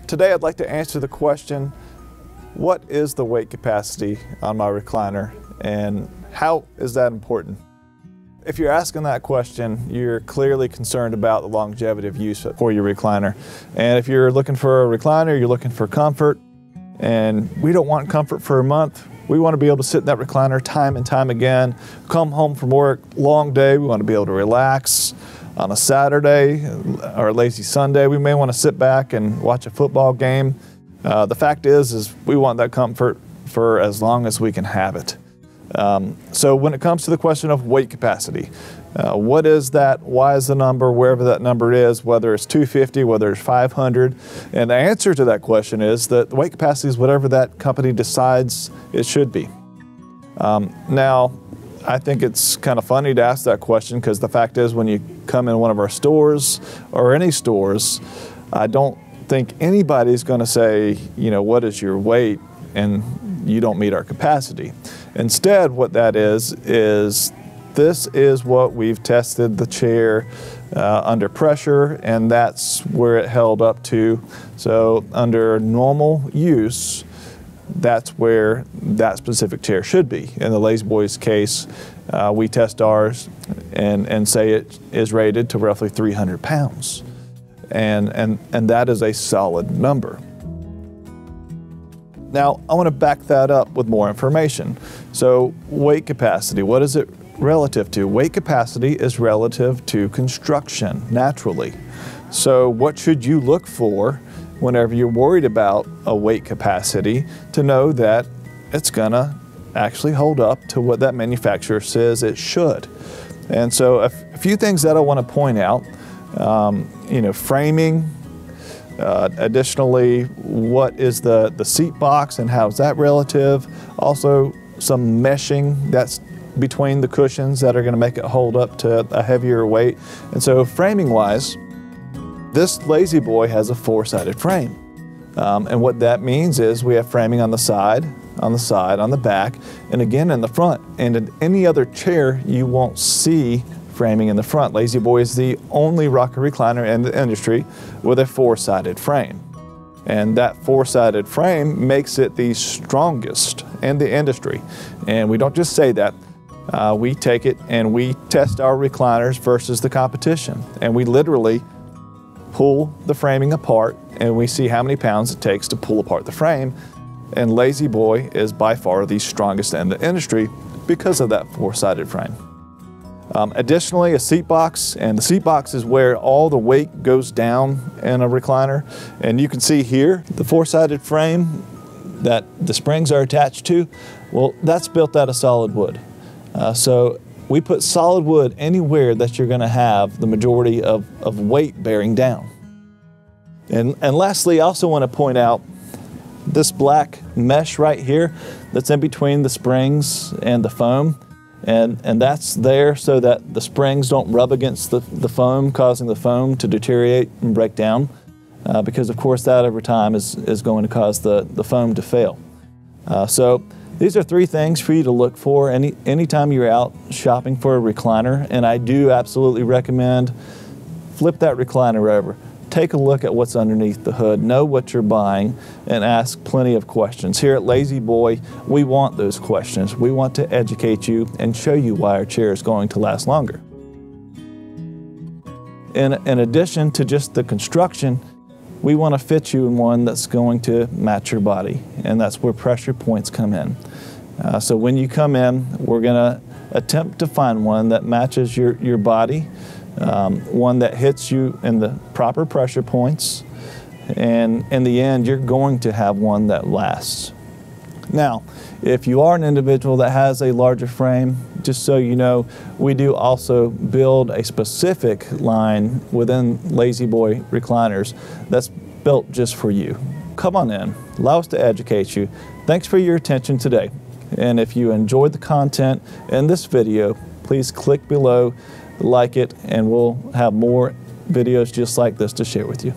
Today I'd like to answer the question, what is the weight capacity on my recliner and how is that important? If you're asking that question, you're clearly concerned about the longevity of use for your recliner. And if you're looking for a recliner, you're looking for comfort, and we don't want comfort for a month. We want to be able to sit in that recliner time and time again, come home from work, long day, we want to be able to relax. On a Saturday or a lazy Sunday, we may want to sit back and watch a football game. The fact is we want that comfort for as long as we can have it. So when it comes to the question of weight capacity, what is that? Why is the number, wherever that number is, whether it's 250, whether it's 500? And the answer to that question is that the weight capacity is whatever that company decides it should be. Now, I think it's kind of funny to ask that question because the fact is when you come in one of our stores or any stores, I don't think anybody's going to say, you know, what is your weight and you don't meet our capacity. Instead, what that is this is what we've tested the chair under pressure, and that's where it held up to. So under normal use, that's where that specific chair should be. In the Lazy Boy's case, we test ours and say it is rated to roughly 300 pounds. And that is a solid number. Now, I want to back that up with more information. So weight capacity, what is it relative to? Weight capacity is relative to construction, naturally. So what should you look for whenever you're worried about a weight capacity to know that it's gonna actually hold up to what that manufacturer says it should? And so a few things that I want to point out, you know, framing, additionally, what is the seat box and how is that relative? Also, some meshing that's between the cushions that are going to make it hold up to a heavier weight. And so framing wise, this Lazy Boy has a four-sided frame. And what that means is we have framing on the side, on the back, and again in the front. And in any other chair, you won't see framing in the front. Lazy Boy is the only rocker recliner in the industry with a four-sided frame. And that four-sided frame makes it the strongest in the industry. And we don't just say that. We take it and we test our recliners versus the competition. And we literally pull the framing apart and we see how many pounds it takes to pull apart the frame. And Lazy Boy is by far the strongest in the industry because of that four-sided frame. Additionally, a seat box, and the seat box is where all the weight goes down in a recliner. And you can see here, the four-sided frame that the springs are attached to, well, that's built out of solid wood. So we put solid wood anywhere that you're going to have the majority of weight bearing down. And lastly, I also want to point out this black mesh right here that's in between the springs and the foam. And that's there so that the springs don't rub against the foam, causing the foam to deteriorate and break down. Because of course that over time is going to cause the foam to fail. So these are three things for you to look for anytime you're out shopping for a recliner. And I do absolutely recommend flip that recliner over. Take a look at what's underneath the hood, know what you're buying, and ask plenty of questions. Here at Lazy Boy, we want those questions. We want to educate you and show you why our chair is going to last longer. In addition to just the construction, we want to fit you in one that's going to match your body, and that's where pressure points come in. So when you come in, we're going to attempt to find one that matches your body, one that hits you in the proper pressure points, and in the end, you're going to have one that lasts. Now, if you are an individual that has a larger frame, just so you know, we do also build a specific line within Lazy Boy recliners that's built just for you. Come on in, allow us to educate you. Thanks for your attention today. And if you enjoyed the content in this video, please click below, like it, and we'll have more videos just like this to share with you.